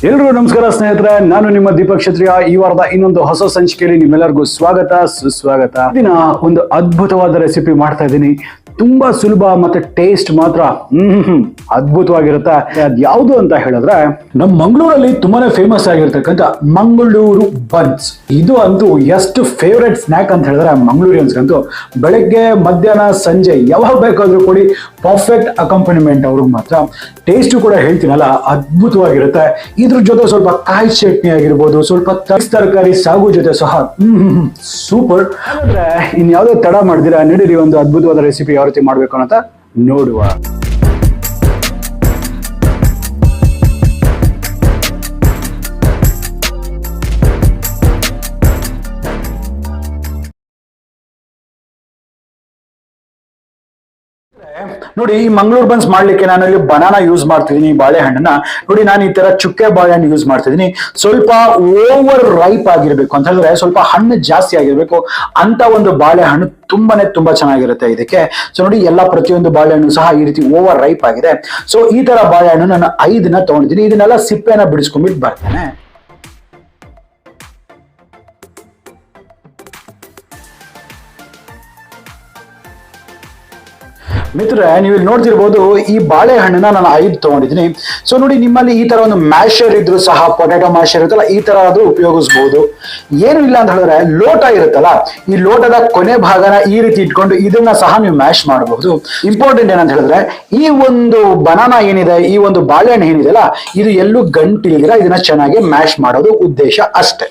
ಎಲ್ರಿಗೂ ನಮಸ್ಕಾರ ಸ್ನೇಹಿತರೆ, ನಾನು ನಿಮ್ಮ ದೀಪಕ್ ಕ್ಷತ್ರಿಯ. ಈ ವಾರದ ಇನ್ನೊಂದು ಹೊಸ ಸಂಚಿಕೆಯಲ್ಲಿ ನಿಮ್ಮೆಲ್ಲರಿಗೂ ಸ್ವಾಗತ ಸುಸ್ವಾಗತ. ದಿನ ಒಂದು ಅದ್ಭುತವಾದ ರೆಸಿಪಿ ಮಾಡ್ತಾ ಇದ್ದೀನಿ. ತುಂಬಾ ಸುಲಭ ಮತ್ತೆ ಟೇಸ್ಟ್ ಮಾತ್ರ ಅದ್ಭುತವಾಗಿರುತ್ತೆ. ಅದ್ ಯಾವುದು ಅಂತ ಹೇಳಿದ್ರೆ, ನಮ್ಮ ಮಂಗಳೂರಲ್ಲಿ ತುಂಬಾನೇ ಫೇಮಸ್ ಆಗಿರ್ತಕ್ಕಂಥ ಮಂಗಳೂರು ಬನ್ಸ್. ಇದು ಅಂತೂ ಎಷ್ಟು ಫೇವ್ರೆಟ್ ಸ್ನಾಕ್ ಅಂತ ಹೇಳಿದ್ರೆ ಮಂಗಳೂರಿಯನ್ಸ್ಗಂತೂ ಬೆಳಗ್ಗೆ ಮಧ್ಯಾಹ್ನ ಸಂಜೆ ಯಾವಾಗ ಬೇಕಾದ್ರೂ ಕೊಡಿ, ಪರ್ಫೆಕ್ಟ್ ಅಕಾಂಪನಿಮೆಂಟ್ ಅವ್ರಿಗೆ ಮಾತ್ರ. ಟೇಸ್ಟು ಕೂಡ ಹೇಳ್ತೀನಲ್ಲ, ಅದ್ಭುತವಾಗಿರುತ್ತೆ. ಇದ್ರ ಜೊತೆ ಸ್ವಲ್ಪ ಕಾಯಿ ಚಟ್ನಿ ಆಗಿರ್ಬೋದು, ಸ್ವಲ್ಪ ತರಕಾರಿ ಸಾಗು ಜೊತೆ ಸಹ ಸೂಪರ್. ಅಂದ್ರೆ ಇನ್ಯಾವುದೇ ತಡ ಮಾಡಿದಿರಾ, ನಡೀರಿ ಒಂದು ಅದ್ಭುತವಾದ ರೆಸಿಪಿ ಯಾವ ರೀತಿ ಮಾಡ್ಬೇಕು ಅಂತ ನೋಡುವ. ನೋಡಿ, ಈ ಮಂಗಳೂರು ಬನ್ಸ್ ಮಾಡ್ಲಿಕ್ಕೆ ನಾನು ಇಲ್ಲಿ ಬನಾನಾ ಯೂಸ್ ಮಾಡ್ತಿದ್ದೀನಿ, ಬಾಳೆಹಣ್ಣನ್ನ. ನೋಡಿ, ನಾನು ಈ ತರ ಚುಕ್ಕೆ ಬಾಳೆಹಣ್ಣು ಯೂಸ್ ಮಾಡ್ತಿದ್ದೀನಿ. ಸ್ವಲ್ಪ ಓವರ್ ರೈಪ್ ಆಗಿರ್ಬೇಕು ಅಂತ ಹೇಳಿದ್ರೆ, ಸ್ವಲ್ಪ ಹಣ್ಣು ಜಾಸ್ತಿ ಆಗಿರ್ಬೇಕು ಅಂತ ಒಂದು ಬಾಳೆಹಣ್ಣು ತುಂಬಾ ಚೆನ್ನಾಗಿರುತ್ತೆ ಇದಕ್ಕೆ. ಸೊ ನೋಡಿ, ಪ್ರತಿಯೊಂದು ಬಾಳೆಹಣ್ಣು ಸಹ ಈ ರೀತಿ ಓವರ್ ರೈಪ್ ಆಗಿದೆ. ಸೊ ಈ ತರ ಬಾಳೆಹಣ್ಣು ನಾನು 5 ತಗೊಂಡಿದ್ದೀನಿ. ಇದನ್ನೆಲ್ಲ ಸಿಪ್ಪೆನ ಬಿಡಿಸ್ಕೊಂಡ್ಬಿಟ್ಟು ಬರ್ತೇನೆ. ಮಿತ್ರರೆ, ನೀವು ಇಲ್ಲಿ ನೋಡ್ತಿರ್ಬೋದು, ಈ ಬಾಳೆಹಣ್ಣನ್ನ ನಾನು 5 ತಗೊಂಡಿದ್ದೀನಿ. ಸೊ ನೋಡಿ, ನಿಮ್ಮಲ್ಲಿ ಈ ತರ ಒಂದು ಮ್ಯಾಶರ್ ಇದ್ರು ಸಹ, ಪೊಟ್ಯಾಟೊ ಮ್ಯಾಶರ್ ಇರುತ್ತಲ್ಲ, ಈ ತರ ಅದು ಉಪಯೋಗಿಸಬಹುದು. ಏನು ಇಲ್ಲ ಅಂತ ಹೇಳಿದ್ರೆ, ಲೋಟ ಇರುತ್ತಲ್ಲ, ಈ ಲೋಟದ ಕೊನೆ ಭಾಗನ ಈ ರೀತಿ ಇಟ್ಕೊಂಡು ಇದನ್ನ ಸಹ ನೀವು ಮ್ಯಾಶ್ ಮಾಡಬಹುದು. ಇಂಪಾರ್ಟೆಂಟ್ ಏನಂತ ಹೇಳಿದ್ರೆ, ಈ ಒಂದು ಬನಾನಾ ಏನಿದೆ, ಈ ಒಂದು ಬಾಳೆಹಣ್ಣು ಏನಿದೆಲ್ಲ, ಇದು ಎಲ್ಲೂ ಗಂಟಿಲ್ದಿರ ಇದನ್ನ ಚೆನ್ನಾಗಿ ಮ್ಯಾಶ್ ಮಾಡೋದು ಉದ್ದೇಶ ಅಷ್ಟೇ.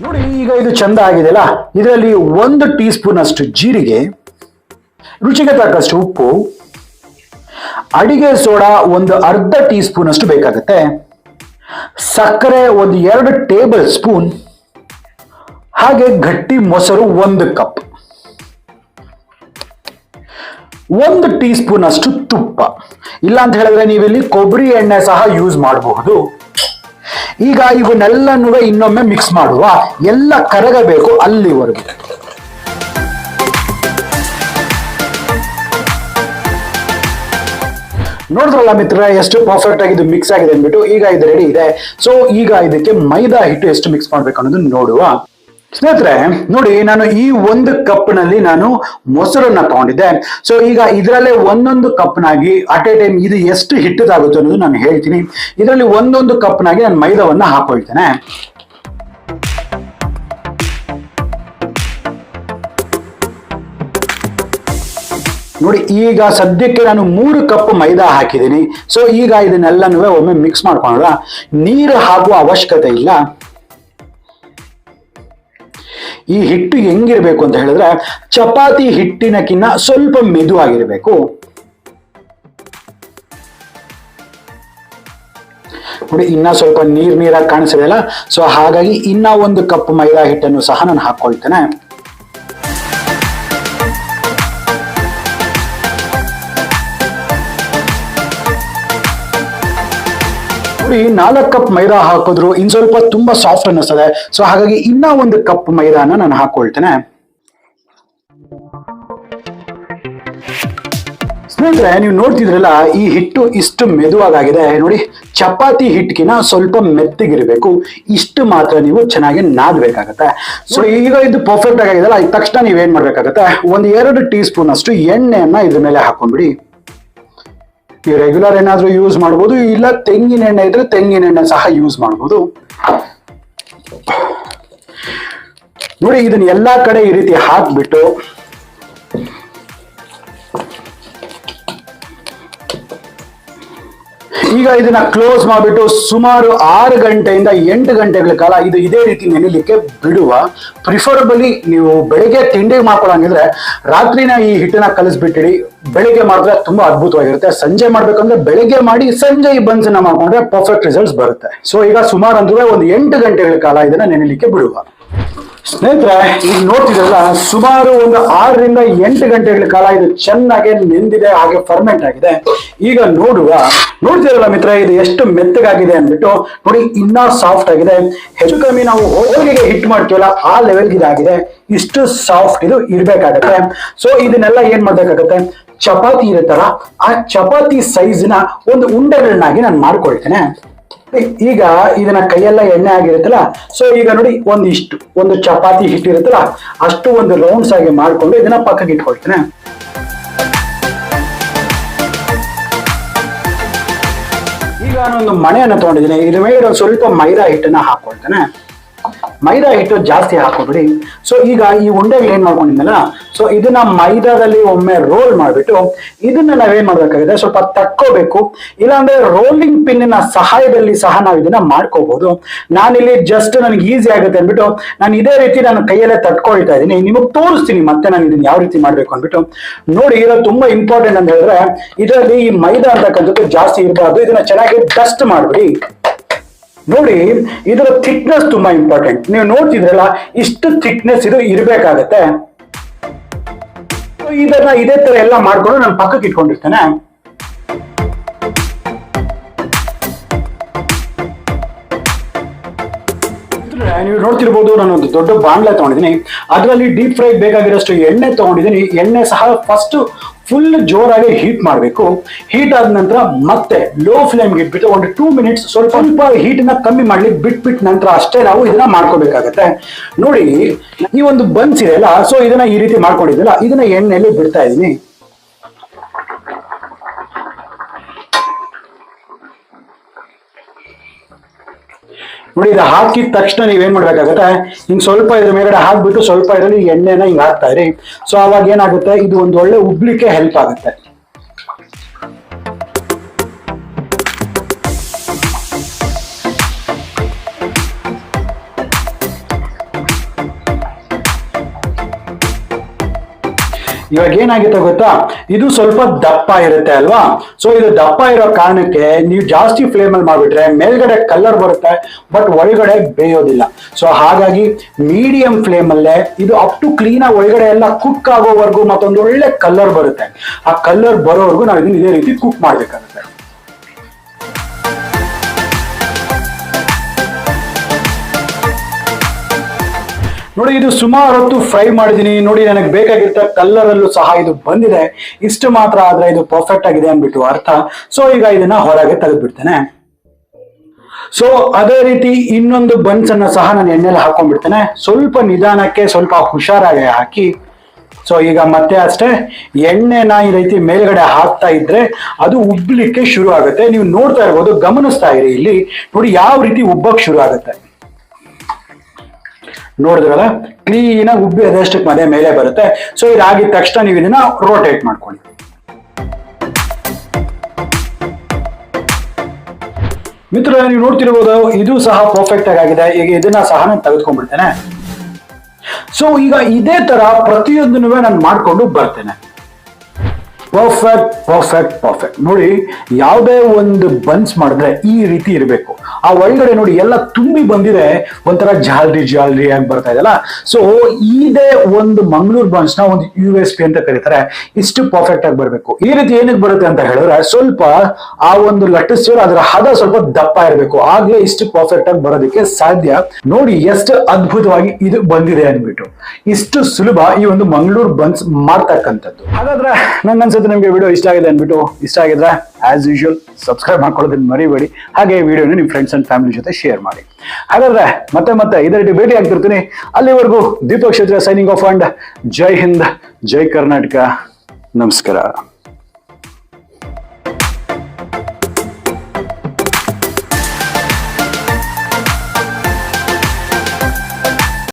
ನೋಡಿ, ಈಗ ಇದು ಚಂದ ಆಗಿದೆಯಲ್ಲ, ಇದರಲ್ಲಿ 1 ಟೀ ಸ್ಪೂನ್ ಅಷ್ಟು ಜೀರಿಗೆ, ರುಚಿಗೆ ತಕ್ಕಷ್ಟು ಉಪ್ಪು, ಅಡಿಗೆ ಸೋಡಾ ಒಂದು ಅರ್ಧ ಟೀ ಸ್ಪೂನ್ ಅಷ್ಟು ಬೇಕಾಗುತ್ತೆ, ಸಕ್ಕರೆ 2 ಟೇಬಲ್ ಸ್ಪೂನ್, ಹಾಗೆ ಗಟ್ಟಿ ಮೊಸರು 1 ಕಪ್, 1 ಟೀ ಸ್ಪೂನ್ ಅಷ್ಟು ತುಪ್ಪ. ಇಲ್ಲ ಅಂತ ಹೇಳಿದ್ರೆ ನೀವಿಲ್ಲಿ ಕೊಬ್ಬರಿ ಎಣ್ಣೆ ಸಹ ಯೂಸ್ ಮಾಡಬಹುದು. ಈಗ ಇವನ್ನೆಲ್ಲನೂ ಇನ್ನೊಮ್ಮೆ ಮಿಕ್ಸ್ ಮಾಡುವ, ಎಲ್ಲ ಕರಗಬೇಕು ಅಲ್ಲಿವರೆಗೂ. ನೋಡಿದ್ರಲ್ಲ ಮಿತ್ರ, ಎಷ್ಟು ಪರ್ಫೆಕ್ಟ್ ಆಗಿ ಇದು ಮಿಕ್ಸ್ ಆಗಿದೆ ಅಂದ್ಬಿಟ್ಟು. ಈಗ ಇದು ರೆಡಿ ಇದೆ. ಸೊ ಈಗ ಇದಕ್ಕೆ ಮೈದಾ ಹಿಟ್ಟು ಎಷ್ಟು ಮಿಕ್ಸ್ ಮಾಡ್ಬೇಕು ಅನ್ನೋದು ನೋಡುವ. ಸ್ನೇಹಿತರೆ ನೋಡಿ, ನಾನು ಈ 1 ಕಪ್ನಲ್ಲಿ ನಾನು ಮೊಸರನ್ನ ತಗೊಂಡಿದ್ದೆ. ಸೊ ಈಗ ಇದರಲ್ಲೇ 1 ಕಪ್ನಾಗಿ ಅಟ್ ಎ ಟೈಮ್ ಇದು ಎಷ್ಟು ಹಿಟ್ಟದಾಗುತ್ತೆ ಅನ್ನೋದು ನಾನು ಹೇಳ್ತೀನಿ. ಇದರಲ್ಲಿ 1 ಕಪ್ನಾಗಿ ನಾನು ಮೈದಾವನ್ನ ಹಾಕೊಳ್ತೇನೆ. ನೋಡಿ, ಈಗ ಸದ್ಯಕ್ಕೆ ನಾನು 3 ಕಪ್ ಮೈದಾ ಹಾಕಿದ್ದೀನಿ. ಸೊ ಈಗ ಇದನ್ನೆಲ್ಲನೂ ಒಮ್ಮೆ ಮಿಕ್ಸ್ ಮಾಡ್ಕೊಳ್ಳೋಣ. ನೀರು ಹಾಕುವ ಅವಶ್ಯಕತೆ ಇಲ್ಲ. ಈ ಹಿಟ್ಟು ಹೆಂಗಿರ್ಬೇಕು ಅಂತ ಹೇಳಿದ್ರೆ, ಚಪಾತಿ ಹಿಟ್ಟಿನಕ್ಕಿಂತ ಸ್ವಲ್ಪ ಮೆದುವಾಗಿರ್ಬೇಕು. ನೋಡಿ, ಇನ್ನ ಸ್ವಲ್ಪ ನೀರಾಗಿ ಕಾಣಿಸಿದೆಯಲ್ಲ, ಸೊ ಹಾಗಾಗಿ ಇನ್ನ 1 ಕಪ್ ಮೈದಾ ಹಿಟ್ಟನ್ನು ಸಹ ನಾನು ಹಾಕೊಳ್ತೇನೆ. ನೋಡಿ, 4 ಕಪ್ ಮೈದಾ ಹಾಕಿದ್ರು ಇನ್ ಸ್ವಲ್ಪ ತುಂಬಾ ಸಾಫ್ಟ್ ಅನ್ನಿಸ್ತದೆ. ಸೊ ಹಾಗಾಗಿ ಇನ್ನ 1 ಕಪ್ ಮೈದಾನ ನಾನು ಹಾಕೊಳ್ತೇನೆ. ಸ್ನೇಹಿತರೆ, ನೀವು ನೋಡ್ತಿದ್ರಲ್ಲ, ಈ ಹಿಟ್ಟು ಇಷ್ಟು ಮೆದುವಾಗಿದೆ. ನೋಡಿ, ಚಪಾತಿ ಹಿಟ್ಟಿನ ಸ್ವಲ್ಪ ಮೆತ್ತಗಿರ್ಬೇಕು. ಇಷ್ಟು ಮಾತ್ರ ನೀವು ಚೆನ್ನಾಗಿ ನಾದಬೇಕಾಗತ್ತೆ. ಸೊ ಈಗ ಇದು ಪರ್ಫೆಕ್ಟ್ ಆಗಿದೆಯಲ್ಲ, ಈ ತಕ್ಷಣ ನೀವೇನ್ ಮಾಡ್ಬೇಕಾಗತ್ತೆ, 2 ಟೀ ಸ್ಪೂನ್ ಅಷ್ಟು ಎಣ್ಣೆಯನ್ನ ಇದ್ರ ಮೇಲೆ ಹಾಕೊಂಡ್ಬಿಡಿ. ನೀವು ರೆಗ್ಯುಲರ್ ಏನಾದ್ರೂ ಯೂಸ್ ಮಾಡ್ಬೋದು, ಇಲ್ಲ ತೆಂಗಿನ ಎಣ್ಣೆ ಇದ್ರೆ ತೆಂಗಿನ ಎಣ್ಣೆ ಸಹ ಯೂಸ್ ಮಾಡ್ಬೋದು. ನೋಡಿ, ಇದನ್ನ ಎಲ್ಲಾ ಕಡೆ ಈ ರೀತಿ ಹಾಕ್ಬಿಟ್ಟು ಈಗ ಇದನ್ನ ಕ್ಲೋಸ್ ಮಾಡಿಬಿಟ್ಟು ಸುಮಾರು 6 ಗಂಟೆಯಿಂದ 8 ಗಂಟೆಗಳ ಕಾಲ ಇದು ಇದೇ ರೀತಿ ನೆನೆಲಿಕ್ಕೆ ಬಿಡುವ. ಪ್ರಿಫರಬಲಿ ನೀವು ಬೆಳಿಗ್ಗೆ ತಿಂಡಿ ಮಾಡ್ಕೊಳ್ಳಂಗಿದ್ರೆ ರಾತ್ರಿನ ಈ ಹಿಟ್ಟನ್ನ ಕಲಿಸ್ಬಿಟ್ಟಿಡಿ. ಬೆಳಿಗ್ಗೆ ಮಾಡಿದ್ರೆ ತುಂಬಾ ಅದ್ಭುತವಾಗಿರುತ್ತೆ. ಸಂಜೆ ಮಾಡ್ಬೇಕಂದ್ರೆ ಬೆಳಿಗ್ಗೆ ಮಾಡಿ ಸಂಜೆ ಈ ಬನ್ಸನ್ನ ಮಾಡ್ಕೊಂಡ್ರೆ ಪರ್ಫೆಕ್ಟ್ ರಿಸಲ್ಟ್ಸ್ ಬರುತ್ತೆ. ಸೊ ಈಗ ಸುಮಾರು ಅಂದ್ರೆ 8 ಗಂಟೆಗಳ ಕಾಲ ಇದನ್ನ ನೆನೆಲಿಕ್ಕೆ ಬಿಡುವ. ಸ್ನೇಹಿತರೆ, ಈಗ ನೋಡ್ತಿದ್ರಲ್ಲ, ಸುಮಾರು ಒಂದು 6ರಿಂದ 8 ಗಂಟೆಗಳ ಕಾಲ ಇದು ಚೆನ್ನಾಗಿ ನೆಂದಿದೆ, ಹಾಗೆ ಫರ್ಮೆಂಟ್ ಆಗಿದೆ. ಈಗ ನೋಡ್ತಿರಲ್ಲ ಮಿತ್ರ, ಇದು ಎಷ್ಟು ಮೆತ್ತಗಾಗಿದೆ ಅಂದ್ಬಿಟ್ಟು ನೋಡಿ, ಇನ್ನ ಸಾಫ್ಟ್ ಆಗಿದೆ. ಹೆಚ್ಚು ಕಮ್ಮಿ ನಾವು ಹೋಳಿಗೆಗೆ ಹಿಟ್ ಮಾಡ್ತೀವಲ್ಲ ಆ ಲೆವೆಲ್ಗೆ ಇದಾಗಿದೆ. ಇಷ್ಟು ಸಾಫ್ಟ್ ಇದು ಇರ್ಬೇಕಾಗತ್ತೆ. ಸೊ ಇದನ್ನೆಲ್ಲ ಏನ್ ಮಾಡ್ಬೇಕಾಗತ್ತೆ, ಚಪಾತಿ ಇರುತ್ತಲ್ಲ ಆ ಚಪಾತಿ ಸೈಜ್ನ ಒಂದು ಉಂಡೆಗಳನ್ನಾಗಿ ನಾನು ಮಾಡ್ಕೊಳ್ತೇನೆ. ಈಗ ಇದನ್ನ ಕೈಯೆಲ್ಲ ಎಣ್ಣೆ ಆಗಿರುತ್ತಲ್ಲ, ಸೊ ಈಗ ನೋಡಿ ಒಂದು ಚಪಾತಿ ಹಿಟ್ಟಿರುತ್ತಲ್ಲ ಅಷ್ಟು ಒಂದು ರೌಂಡ್ಸ್ ಆಗಿ ಮಾಡ್ಕೊಂಡು ಇದನ್ನ ಪಕ್ಕಕ್ಕೆ ಇಟ್ಕೊಳ್ತೇನೆ. ಈಗ ನಾನೊಂದು ಮಣೆಯನ್ನು ತಗೊಂಡಿದ್ದೀನಿ. ಇದ್ರ ಮೇಲೆ ಸ್ವಲ್ಪ ಮೈದಾ ಹಿಟ್ಟನ್ನ ಹಾಕೊಳ್ತೇನೆ. ಮೈದಾ ಹಿಟ್ಟು ಜಾಸ್ತಿ ಹಾಕೋಬಿಡಿ. ಸೊ ಈಗ ಈ ಉಂಡೆಗಳು ಏನ್ ಮಾಡ್ಕೊಂಡಿದ್ದಲ್ಲ, ಸೊ ಇದನ್ನ ಮೈದಾದಲ್ಲಿ ಒಮ್ಮೆ ರೋಲ್ ಮಾಡ್ಬಿಟ್ಟು ಇದನ್ನ ನಾವೇನ್ ಮಾಡ್ಬೇಕಾಗಿದೆ, ಸ್ವಲ್ಪ ತಕ್ಕೋಬೇಕು. ಇಲ್ಲಾಂದ್ರೆ ರೋಲಿಂಗ್ ಪಿನ್ನ ಸಹಾಯದಲ್ಲಿ ಸಹ ನಾವು ಇದನ್ನ ಮಾಡ್ಕೋಬಹುದು. ನಾನಿಲ್ಲಿ ಜಸ್ಟ್ ನನಗೆ ಈಸಿ ಆಗುತ್ತೆ ಅಂದ್ಬಿಟ್ಟು ನಾನು ಇದೇ ರೀತಿ ನಾನು ಕೈಯಲ್ಲೇ ತಟ್ಕೊಳ್ತಾ ಇದ್ದೀನಿ. ನಿಮಗೆ ತೋರಿಸ್ತೀನಿ ಮತ್ತೆ ನಾನು ಇದನ್ನ ಯಾವ ರೀತಿ ಮಾಡ್ಬೇಕು ಅಂದ್ಬಿಟ್ಟು. ನೋಡಿ, ಇರೋದು ತುಂಬಾ ಇಂಪಾರ್ಟೆಂಟ್ ಅಂತ ಹೇಳಿದ್ರೆ ಇದರಲ್ಲಿ ಈ ಮೈದಾ ಅಂತಕ್ಕಂಥದ್ದು ಜಾಸ್ತಿ ಇರಬಾರ್ದು. ಇದನ್ನ ಚೆನ್ನಾಗಿ ಡಸ್ಟ್ ಮಾಡ್ಬಿಡಿ. ನೋಡಿ, ಇದರ ಥಿಕ್ನೆಸ್ ತುಂಬಾ ಇಂಪಾರ್ಟೆಂಟ್. ನೀವು ನೋಡ್ತಿದ್ರಲ್ಲ, ಇಷ್ಟು ಥಿಕ್ನೆಸ್ ಇದು ಇರ್ಬೇಕಾಗತ್ತೆ. ಇದನ್ನ ಇದೇ ತರ ಎಲ್ಲ ಮಾಡ್ಕೊಂಡು ನಾನು ಪಕ್ಕಕ್ಕೆ ಇಟ್ಕೊಂಡಿರ್ತೇನೆ. ನೀವು ನೋಡ್ತಿರ್ಬೋದು, ನಾನು ಒಂದು ದೊಡ್ಡ ಬಾಂಡ್ಲೆ ತಗೊಂಡಿದ್ದೀನಿ. ಅದರಲ್ಲಿ ಡೀಪ್ ಫ್ರೈ ಬೇಕಾಗಿರೋಷ್ಟು ಎಣ್ಣೆ ತಗೊಂಡಿದ್ದೀನಿ. ಎಣ್ಣೆ ಸಹ ಫಸ್ಟ್ ಫುಲ್ ಜೋರಾಗಿ ಹೀಟ್ ಮಾಡಬೇಕು. ಹೀಟ್ ಆದ ನಂತರ ಮತ್ತೆ ಲೋ ಫ್ಲೇಮ್ಗೆ ಇಟ್ಬಿಟ್ಟು ಒಂದು 2 ಮಿನಿಟ್ಸ್ ಸ್ವಲ್ಪ ಹೀಟನ್ನ ಕಮ್ಮಿ ಮಾಡ್ಲಿಕ್ಕೆ ಬಿಟ್ಬಿಟ್ಟು ನಂತರ ಅಷ್ಟೇ ನಾವು ಇದನ್ನ ಮಾಡ್ಕೋಬೇಕಾಗತ್ತೆ. ನೋಡಿ, ಈ ಒಂದು ಬನ್ಸ್ ಇದೆಯಲ್ಲ, ಸೊ ಇದನ್ನ ಈ ರೀತಿ ಮಾಡ್ಕೊಂಡಿದ್ದಲ್ಲ, ಇದನ್ನ ಎಣ್ಣೆಯಲ್ಲಿ ಬಿಡ್ತಾ ಇದೀನಿ. ನೋಡಿ, ಇದು ಹಾಕಿದ ತಕ್ಷಣ ನೀವೇನ್ ಮಾಡ್ಬೇಕಾಗತ್ತೆ, ಹಿಂಗ್ ಸ್ವಲ್ಪ ಇದ್ರ ಮೇಲ್ಗಡೆ ಹಾಕ್ಬಿಟ್ಟು ಸ್ವಲ್ಪ ಇದರಲ್ಲಿ ಎಣ್ಣೆನ ಹಿಂಗ್ ಹಾಕ್ತಾ ಇರಿ. ಸೊ ಅವಾಗ ಏನಾಗುತ್ತೆ, ಇದು ಒಂದು ಒಳ್ಳೆ ಉಬ್ಲಿಕ್ಕೆ ಹೆಲ್ಪ್ ಆಗುತ್ತೆ. ಇವಾಗ ಏನಾಗುತ್ತೆ ಗೊತ್ತಾ, ಇದು ಸ್ವಲ್ಪ ದಪ್ಪ ಇರುತ್ತೆ ಅಲ್ವಾ. ಸೊ ಇದು ದಪ್ಪ ಇರೋ ಕಾರಣಕ್ಕೆ ನೀವು ಜಾಸ್ತಿ ಫ್ಲೇಮ್ ಅಲ್ಲಿ ಮಾಡ್ಬಿಟ್ರೆ ಮೇಲ್ಗಡೆ ಕಲರ್ ಬರುತ್ತೆ, ಬಟ್ ಒಳಗಡೆ ಬೇಯೋದಿಲ್ಲ. ಸೊ ಹಾಗಾಗಿ ಮೀಡಿಯಂ ಫ್ಲೇಮ್ ಅಲ್ಲೇ ಇದು ಅಪ್ ಟು ಕ್ಲೀನ್ ಆಗಿ ಒಳಗಡೆ ಎಲ್ಲ ಕುಕ್ ಆಗೋವರೆಗೂ ಮತ್ತೊಂದು ಒಳ್ಳೆ ಕಲರ್ ಬರುತ್ತೆ. ಆ ಕಲರ್ ಬರೋವರೆಗೂ ನಾವು ಇದನ್ನ ಇದೇ ರೀತಿ ಕುಕ್ ಮಾಡ್ಬೇಕಾಗುತ್ತೆ. ನೋಡಿ, ಇದು ಸುಮಾರು ಹೊತ್ತು ಫ್ರೈ ಮಾಡಿದೀನಿ. ನೋಡಿ, ನನಗೆ ಬೇಕಾಗಿರ್ತ ಕಲರ್ ಅಲ್ಲೂ ಸಹ ಇದು ಬಂದಿದೆ. ಇಷ್ಟು ಮಾತ್ರ ಆದ್ರೆ ಇದು ಪರ್ಫೆಕ್ಟ್ ಆಗಿದೆ ಅಂದ್ಬಿಟ್ಟು ಅರ್ಥ. ಸೊ ಈಗ ಇದನ್ನ ಹೊರಗೆ ತೆಗೆದ್ಬಿಡ್ತೇನೆ. ಸೊ ಅದೇ ರೀತಿ ಇನ್ನೊಂದು ಬನ್ಸ್ ಅನ್ನ ಸಹ ನಾನು ಎಣ್ಣೆಲಿ ಹಾಕೊಂಡ್ಬಿಡ್ತೇನೆ. ಸ್ವಲ್ಪ ನಿಧಾನಕ್ಕೆ, ಸ್ವಲ್ಪ ಹುಷಾರಾಗಿ ಹಾಕಿ. ಸೊ ಈಗ ಮತ್ತೆ ಅಷ್ಟೇ ಎಣ್ಣೆನ ಈ ರೀತಿ ಮೇಲ್ಗಡೆ ಹಾಕ್ತಾ ಇದ್ರೆ ಅದು ಉಬ್ಲಿಕ್ಕೆ ಶುರು ಆಗುತ್ತೆ. ನೀವು ನೋಡ್ತಾ ಇರ್ಬೋದು, ಗಮನಿಸ್ತಾ ಇರಿ. ಇಲ್ಲಿ ನೋಡಿ ಯಾವ ರೀತಿ ಉಬ್ಬಕ್ ಶುರು ಆಗುತ್ತೆ. ನೋಡಿದ್ರಲ್ಲ, ಕ್ಲೀನ್ ಆಗಿ ಉಬ್ಬಿ ಅದಷ್ಟಕ್ಕೆ ಮನೆ ಮೇಲೆ ಬರುತ್ತೆ. ಸೊ ಇದಾಗಿದ ತಕ್ಷಣ ನೀವು ಇದನ್ನ ರೋಟೇಟ್ ಮಾಡ್ಕೊಳ್ಳಿ. ಮಿತ್ರ, ನೀವು ನೋಡ್ತಿರ್ಬೋದು, ಇದು ಸಹ ಪರ್ಫೆಕ್ಟ್ ಆಗಿದೆ. ಈಗ ಇದನ್ನ ಸಹ ನಾನು ತೆಗೆದುಕೊಂಡ್ಬಿಡ್ತೇನೆ. ಸೊ ಈಗ ಇದೇ ತರ ಪ್ರತಿಯೊಂದನ್ನು ನಾನು ಮಾಡ್ಕೊಂಡು ಬರ್ತೇನೆ. ಪರ್ಫೆಕ್ಟ್. ನೋಡಿ, ಯಾವುದೇ ಒಂದು ಬನ್ಸ್ ಮಾಡಿದ್ರೆ ಈ ರೀತಿ ಇರಬೇಕು. ಆ ಒಳಗಡೆ ನೋಡಿ ಎಲ್ಲ ತುಂಬಿ ಬಂದಿದೆ, ಒಂಥರ ಜಾಲ್ರಿ ಆಗಿ ಬರ್ತಾ ಇದೆಯಲ್ಲ. ಸೊ ಇದೇ ಒಂದು ಮಂಗಳೂರು ಬನ್ಸ್ ನ ಒಂದು USP ಅಂತ ಕರೀತಾರೆ. ಇಷ್ಟು ಪರ್ಫೆಕ್ಟ್ ಆಗಿ ಬರಬೇಕು. ಈ ರೀತಿ ಏನಕ್ಕೆ ಬರುತ್ತೆ ಅಂತ ಹೇಳಿದ್ರೆ, ಸ್ವಲ್ಪ ಆ ಒಂದು ಲಟ್ಟಿಸ್ತೀವಲ್ಲ ಅದರ ಹದ ಸ್ವಲ್ಪ ದಪ್ಪ ಇರಬೇಕು. ಆಗ್ಲೇ ಇಷ್ಟು ಪರ್ಫೆಕ್ಟ್ ಆಗಿ ಬರೋದಕ್ಕೆ ಸಾಧ್ಯ. ನೋಡಿ ಎಷ್ಟು ಅದ್ಭುತವಾಗಿ ಇದು ಬಂದಿದೆ ಅಂದ್ಬಿಟ್ಟು. ಇಷ್ಟು ಸುಲಭ ಈ ಒಂದು ಮಂಗಳೂರು ಬನ್ಸ್ ಮಾಡ್ತಕ್ಕಂಥದ್ದು. ಹಾಗಾದ್ರೆ ನನ್ಗನ್ಸುತ್ತೆ ನಿಮ್ಗೆ ವಿಡಿಯೋ ಇಷ್ಟ ಆಗಿದೆ ಅಂದ್ಬಿಟ್ಟು. ಇಷ್ಟ ಆಗಿದ್ರೆ ಆಸ್ ಯೂಶುವಲ್ ಸಬ್ಸ್ಕ್ರೈಬ್ ಮಾಡ್ಕೊಳ್ಳೋದನ್ನ ಮರಿಬೇಡಿ. ಹಾಗೆ ವಿಡಿಯೋನ ನಿಮ್ಮ ಫ್ರೆಂಡ್ಸ್ ಅಂಡ್ ಫ್ಯಾಮಿಲಿ ಜೊತೆ ಶೇರ್ ಮಾಡಿ. ಹಾಗಾದ್ರೆ ಮತ್ತೆ ಇದೇ ರೀತಿ ಭೇಟಿ ಆಗ್ತಿರ್ತೀನಿ. ಅಲ್ಲಿವರೆಗೂ ದೀಪಕ್ ಕ್ಷತ್ರಿಯ ಸೈನಿಂಗ್ ಆಫ್ ಅಂಡ್ ಜೈ ಹಿಂದ್, ಜೈ ಕರ್ನಾಟಕ. ನಮಸ್ಕಾರ.